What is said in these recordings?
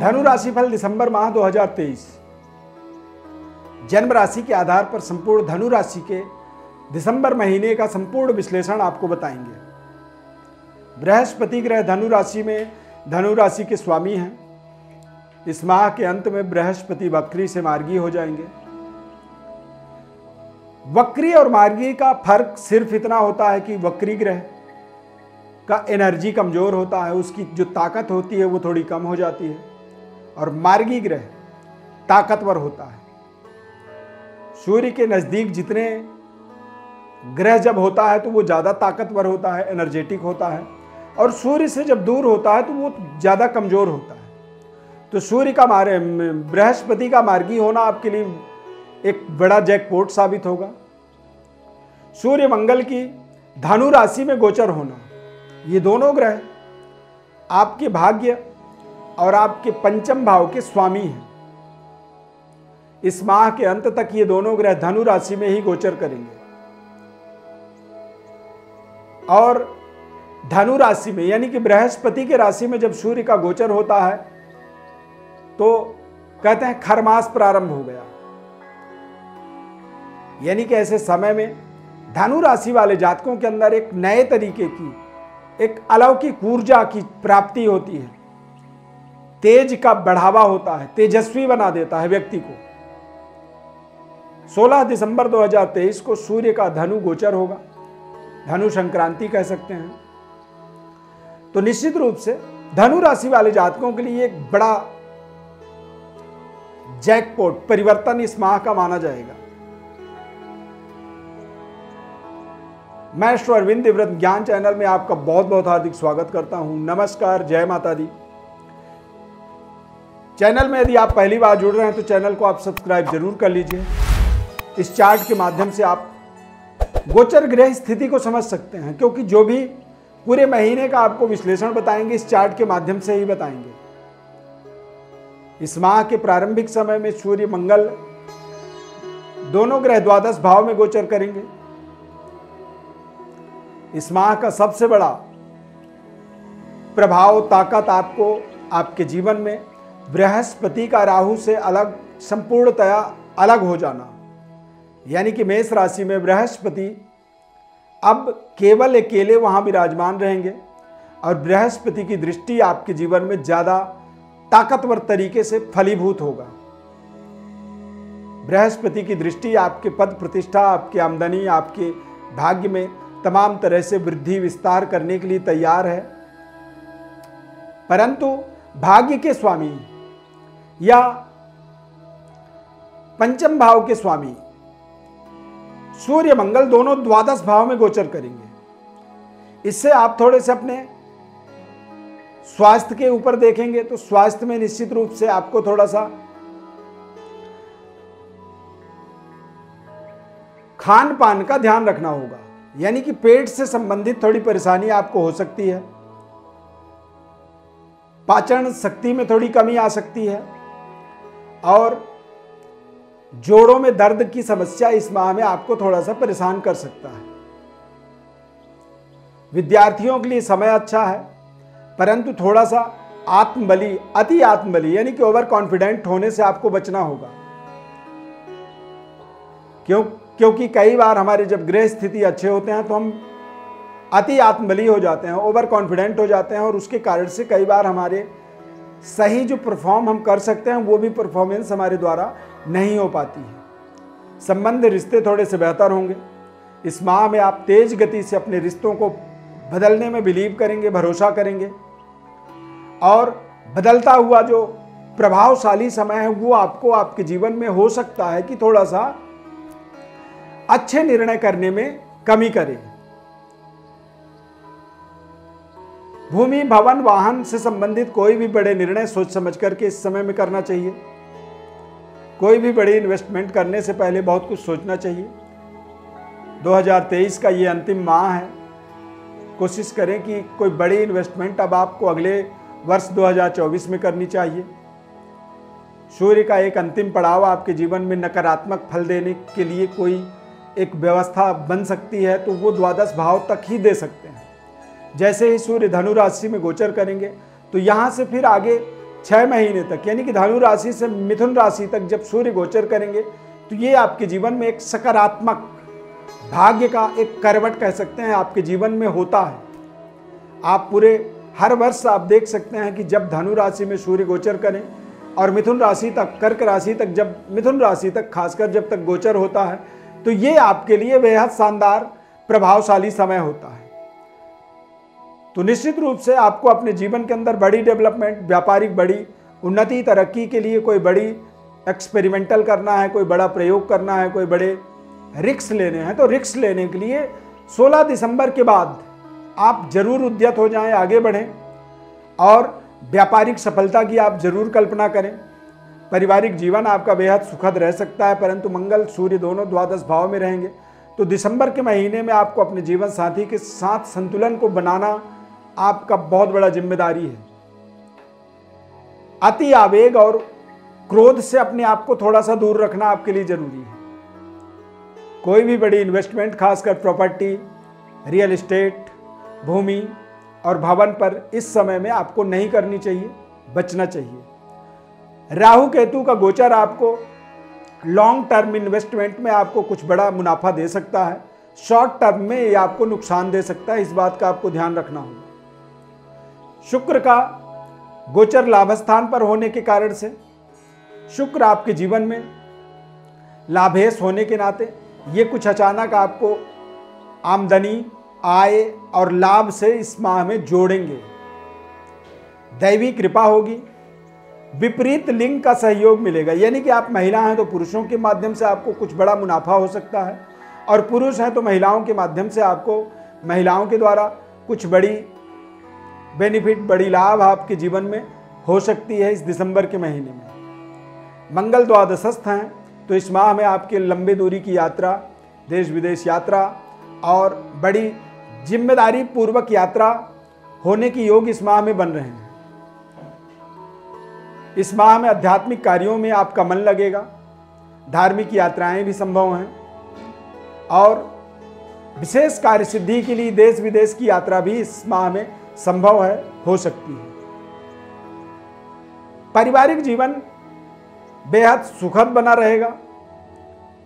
धनु राशि फल दिसंबर माह 2023 जन्म राशि के आधार पर संपूर्ण धनु राशि के दिसंबर महीने का संपूर्ण विश्लेषण आपको बताएंगे। बृहस्पति ग्रह धनु राशि में धनु राशि के स्वामी हैं। इस माह के अंत में बृहस्पति वक्री से मार्गी हो जाएंगे। वक्री और मार्गी का फर्क सिर्फ इतना होता है कि वक्री ग्रह का एनर्जी कमजोर होता है, उसकी जो ताकत होती है वो थोड़ी कम हो जाती है, और मार्गी ग्रह ताकतवर होता है। सूर्य के नजदीक जितने ग्रह जब होता है तो वो ज्यादा ताकतवर होता है, एनर्जेटिक होता है, और सूर्य से जब दूर होता है तो वो ज्यादा कमजोर होता है। तो सूर्य का बृहस्पति का मार्गी होना आपके लिए एक बड़ा जैकपॉट साबित होगा। सूर्य मंगल की धनु राशि में गोचर होना, ये दोनों ग्रह आपके भाग्य और आपके पंचम भाव के स्वामी हैं। इस माह के अंत तक ये दोनों ग्रह धनु राशि में ही गोचर करेंगे, और धनु राशि में यानी कि बृहस्पति के राशि में जब सूर्य का गोचर होता है तो कहते हैं खरमास प्रारंभ हो गया। यानी कि ऐसे समय में धनु राशि वाले जातकों के अंदर एक नए तरीके की, एक अलौकिक ऊर्जा की प्राप्ति होती है। तेज का बढ़ावा होता है, तेजस्वी बना देता है व्यक्ति को। 16 दिसंबर 2023 को सूर्य का धनु गोचर होगा, धनु संक्रांति कह सकते हैं। तो निश्चित रूप से धनु राशि वाले जातकों के लिए एक बड़ा जैकपॉट परिवर्तन इस माह का माना जाएगा। मैं श्री अरविंद दिव्यव्रत ज्ञान चैनल में आपका बहुत बहुत हार्दिक स्वागत करता हूं। नमस्कार, जय माता दी। चैनल में यदि आप पहली बार जुड़ रहे हैं तो चैनल को आप सब्सक्राइब जरूर कर लीजिए। इस चार्ट के माध्यम से आप गोचर ग्रह स्थिति को समझ सकते हैं, क्योंकि जो भी पूरे महीने का आपको विश्लेषण बताएंगे इस चार्ट के माध्यम से ही बताएंगे। इस माह के प्रारंभिक समय में सूर्य मंगल दोनों ग्रह द्वादश भाव में गोचर करेंगे। इस माह का सबसे बड़ा प्रभाव, ताकत आपको आपके जीवन में बृहस्पति का राहु से अलग, संपूर्णतया अलग हो जाना। यानी कि मेष राशि में बृहस्पति अब केवल अकेले वहां विराजमान रहेंगे, और बृहस्पति की दृष्टि आपके जीवन में ज्यादा ताकतवर तरीके से फलीभूत होगा। बृहस्पति की दृष्टि आपके पद प्रतिष्ठा, आपकी आमदनी, आपके भाग्य में तमाम तरह से वृद्धि विस्तार करने के लिए तैयार है। परंतु भाग्य के स्वामी या पंचम भाव के स्वामी सूर्य मंगल दोनों द्वादश भाव में गोचर करेंगे। इससे आप थोड़े से अपने स्वास्थ्य के ऊपर देखेंगे तो स्वास्थ्य में निश्चित रूप से आपको थोड़ा सा खान पान का ध्यान रखना होगा। यानी कि पेट से संबंधित थोड़ी परेशानी आपको हो सकती है, पाचन शक्ति में थोड़ी कमी आ सकती है, और जोड़ों में दर्द की समस्या इस माह में आपको थोड़ा सा परेशान कर सकता है। विद्यार्थियों के लिए समय अच्छा है, परंतु थोड़ा सा आत्मबली, अति आत्मबली यानी कि ओवर कॉन्फिडेंट होने से आपको बचना होगा। क्योंकि कई बार हमारे जब ग्रह स्थिति अच्छे होते हैं तो हम अति आत्मबली हो जाते हैं, ओवर कॉन्फिडेंट हो जाते हैं, और उसके कारण से कई बार हमारे सही जो परफॉर्म हम कर सकते हैं वो भी परफॉर्मेंस हमारे द्वारा नहीं हो पाती है। संबंध, रिश्ते थोड़े से बेहतर होंगे। इस माह में आप तेज गति से अपने रिश्तों को बदलने में बिलीव करेंगे, भरोसा करेंगे, और बदलता हुआ जो प्रभावशाली समय है वो आपको आपके जीवन में हो सकता है कि थोड़ा सा अच्छे निर्णय करने में कमी करे। भूमि, भवन, वाहन से संबंधित कोई भी बड़े निर्णय सोच समझ करके इस समय में करना चाहिए। कोई भी बड़ी इन्वेस्टमेंट करने से पहले बहुत कुछ सोचना चाहिए। 2023 का ये अंतिम माह है। कोशिश करें कि कोई बड़ी इन्वेस्टमेंट अब आपको अगले वर्ष 2024 में करनी चाहिए। सूर्य का एक अंतिम पड़ाव आपके जीवन में नकारात्मक फल देने के लिए कोई एक व्यवस्था बन सकती है तो वो द्वादश भाव तक ही दे सकते हैं। जैसे ही सूर्य धनु राशि में गोचर करेंगे तो यहाँ से फिर आगे 6 महीने तक, यानी कि धनु राशि से मिथुन राशि तक जब सूर्य गोचर करेंगे तो ये आपके जीवन में एक सकारात्मक भाग्य का एक करवट कह सकते हैं आपके जीवन में होता है। आप पूरे हर वर्ष आप देख सकते हैं कि जब धनु राशि में सूर्य गोचर करें और मिथुन राशि तक, कर्क राशि तक, जब मिथुन राशि तक खासकर जब तक गोचर होता है तो ये आपके लिए बेहद शानदार प्रभावशाली समय होता है। तो निश्चित रूप से आपको अपने जीवन के अंदर बड़ी डेवलपमेंट, व्यापारिक बड़ी उन्नति, तरक्की के लिए कोई बड़ी एक्सपेरिमेंटल करना है, कोई बड़ा प्रयोग करना है, कोई बड़े रिस्क लेने हैं, तो रिस्क लेने के लिए 16 दिसंबर के बाद आप जरूर उद्यत हो जाएं, आगे बढ़ें और व्यापारिक सफलता की आप जरूर कल्पना करें। पारिवारिक जीवन आपका बेहद सुखद रह सकता है, परंतु मंगल सूर्य दोनों द्वादश भाव में रहेंगे तो दिसंबर के महीने में आपको अपने जीवन साथी के साथ संतुलन को बनाना आपका बहुत बड़ा जिम्मेदारी है। अति आवेग और क्रोध से अपने आप को थोड़ा सा दूर रखना आपके लिए जरूरी है। कोई भी बड़ी इन्वेस्टमेंट, खासकर प्रॉपर्टी, रियल एस्टेट, भूमि और भवन पर इस समय में आपको नहीं करनी चाहिए, बचना चाहिए। राहु केतु का गोचर आपको लॉन्ग टर्म इन्वेस्टमेंट में आपको कुछ बड़ा मुनाफा दे सकता है, शॉर्ट टर्म में ये आपको नुकसान दे सकता है, इस बात का आपको ध्यान रखना होगा। शुक्र का गोचर लाभस्थान पर होने के कारण से शुक्र आपके जीवन में लाभेश होने के नाते ये कुछ अचानक आपको आमदनी, आय और लाभ से इस माह में जोड़ेंगे। दैवी कृपा होगी, विपरीत लिंग का सहयोग मिलेगा, यानी कि आप महिला हैं तो पुरुषों के माध्यम से आपको कुछ बड़ा मुनाफा हो सकता है और पुरुष हैं तो महिलाओं के माध्यम से आपको महिलाओं के द्वारा कुछ बड़ी बेनिफिट, बड़ी लाभ आपके जीवन में हो सकती है। इस दिसंबर के महीने में मंगल द्वादशस्थ हैं तो इस माह में आपके लंबी दूरी की यात्रा, देश विदेश यात्रा और बड़ी जिम्मेदारी पूर्वक यात्रा होने की योग इस माह में बन रहे हैं। इस माह में आध्यात्मिक कार्यों में आपका मन लगेगा, धार्मिक यात्राएं भी संभव हैं और विशेष कार्य सिद्धि के लिए देश विदेश की यात्रा भी इस माह में संभव है, हो सकती है। पारिवारिक जीवन बेहद सुखद बना रहेगा।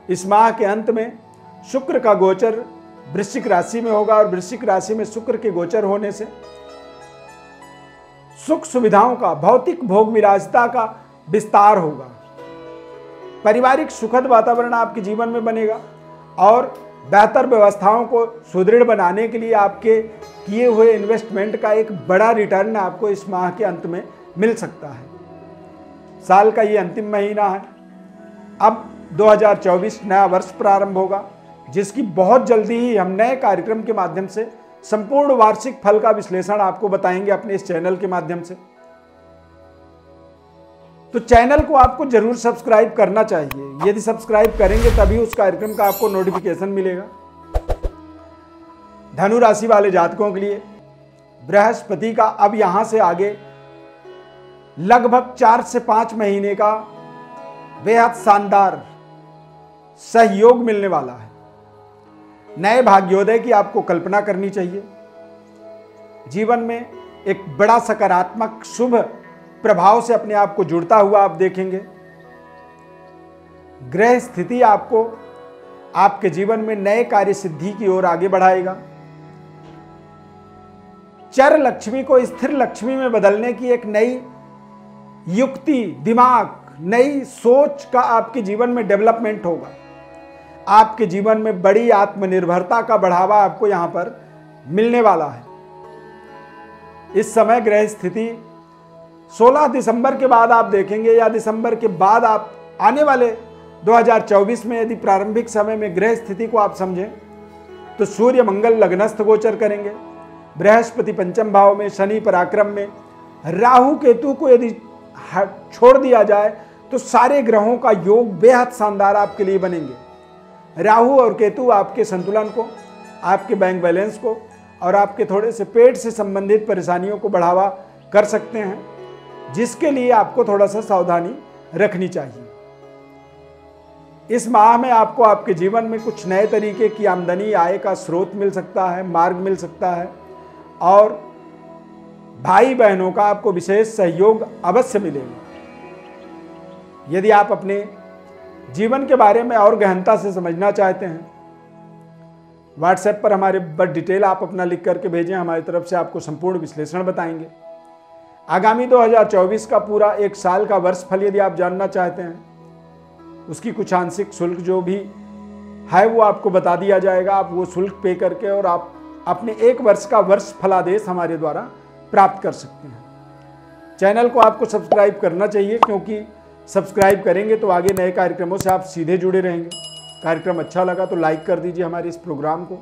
इस माह के अंत में शुक्र का गोचर वृश्चिक राशि में होगा और वृश्चिक राशि में शुक्र के गोचर होने से सुख सुविधाओं का, भौतिक भोग विलासिता का विस्तार होगा। पारिवारिक सुखद वातावरण आपके जीवन में बनेगा और बेहतर व्यवस्थाओं को सुदृढ़ बनाने के लिए आपके किए हुए इन्वेस्टमेंट का एक बड़ा रिटर्न आपको इस माह के अंत में मिल सकता है। साल का ये अंतिम महीना है। अब 2024 नया वर्ष प्रारंभ होगा, जिसकी बहुत जल्दी ही हम नए कार्यक्रम के माध्यम से संपूर्ण वार्षिक फल का विश्लेषण आपको बताएंगे अपने इस चैनल के माध्यम से। तो चैनल को आपको जरूर सब्सक्राइब करना चाहिए। यदि सब्सक्राइब करेंगे तभी उस कार्यक्रम का आपको नोटिफिकेशन मिलेगा। धनु राशि वाले जातकों के लिए बृहस्पति का अब यहां से आगे लगभग 4 से 5 महीने का बेहद शानदार सहयोग मिलने वाला है। नए भाग्योदय की आपको कल्पना करनी चाहिए। जीवन में एक बड़ा सकारात्मक शुभ प्रभाव से अपने आप को जुड़ता हुआ आप देखेंगे। ग्रह स्थिति आपको आपके जीवन में नए कार्य सिद्धि की ओर आगे बढ़ाएगा। चर लक्ष्मी को स्थिर लक्ष्मी में बदलने की एक नई युक्ति, दिमाग, नई सोच का आपके जीवन में डेवलपमेंट होगा। आपके जीवन में बड़ी आत्मनिर्भरता का बढ़ावा आपको यहां पर मिलने वाला है। इस समय ग्रह स्थिति 16 दिसंबर के बाद आप देखेंगे या दिसंबर के बाद आप आने वाले 2024 में यदि प्रारंभिक समय में ग्रह स्थिति को आप समझें तो सूर्य मंगल लग्नस्थ गोचर करेंगे, बृहस्पति पंचम भाव में, शनि पराक्रम में, राहु केतु को यदि छोड़ दिया जाए तो सारे ग्रहों का योग बेहद शानदार आपके लिए बनेंगे। राहु और केतु आपके संतुलन को, आपके बैंक बैलेंस को और आपके थोड़े से पेट से संबंधित परेशानियों को बढ़ावा कर सकते हैं, जिसके लिए आपको थोड़ा सा सावधानी रखनी चाहिए। इस माह में आपको आपके जीवन में कुछ नए तरीके की आमदनी, आय का स्रोत मिल सकता है, मार्ग मिल सकता है और भाई बहनों का आपको विशेष सहयोग अवश्य मिलेगा। यदि आप अपने जीवन के बारे में और गहनता से समझना चाहते हैं, व्हाट्सएप पर हमारे बस डिटेल आप अपना लिख करके भेजें, हमारी तरफ से आपको संपूर्ण विश्लेषण बताएंगे। आगामी 2024 का पूरा एक साल का वर्ष फल यदि आप जानना चाहते हैं, उसकी कुछ आंशिक शुल्क जो भी है वो आपको बता दिया जाएगा। आप वो शुल्क पे करके और आप अपने एक वर्ष का वर्ष फलादेश हमारे द्वारा प्राप्त कर सकते हैं। चैनल को आपको सब्सक्राइब करना चाहिए, क्योंकि सब्सक्राइब करेंगे तो आगे नए कार्यक्रमों से आप सीधे जुड़े रहेंगे। कार्यक्रम अच्छा लगा तो लाइक कर दीजिए हमारे इस प्रोग्राम को।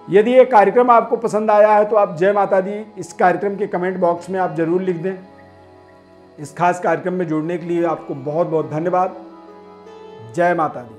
यदि ये कार्यक्रम आपको पसंद आया है तो आप जय माता दी इस कार्यक्रम के कमेंट बॉक्स में आप जरूर लिख दें। इस खास कार्यक्रम में जुड़ने के लिए आपको बहुत बहुत धन्यवाद। जय माता दी।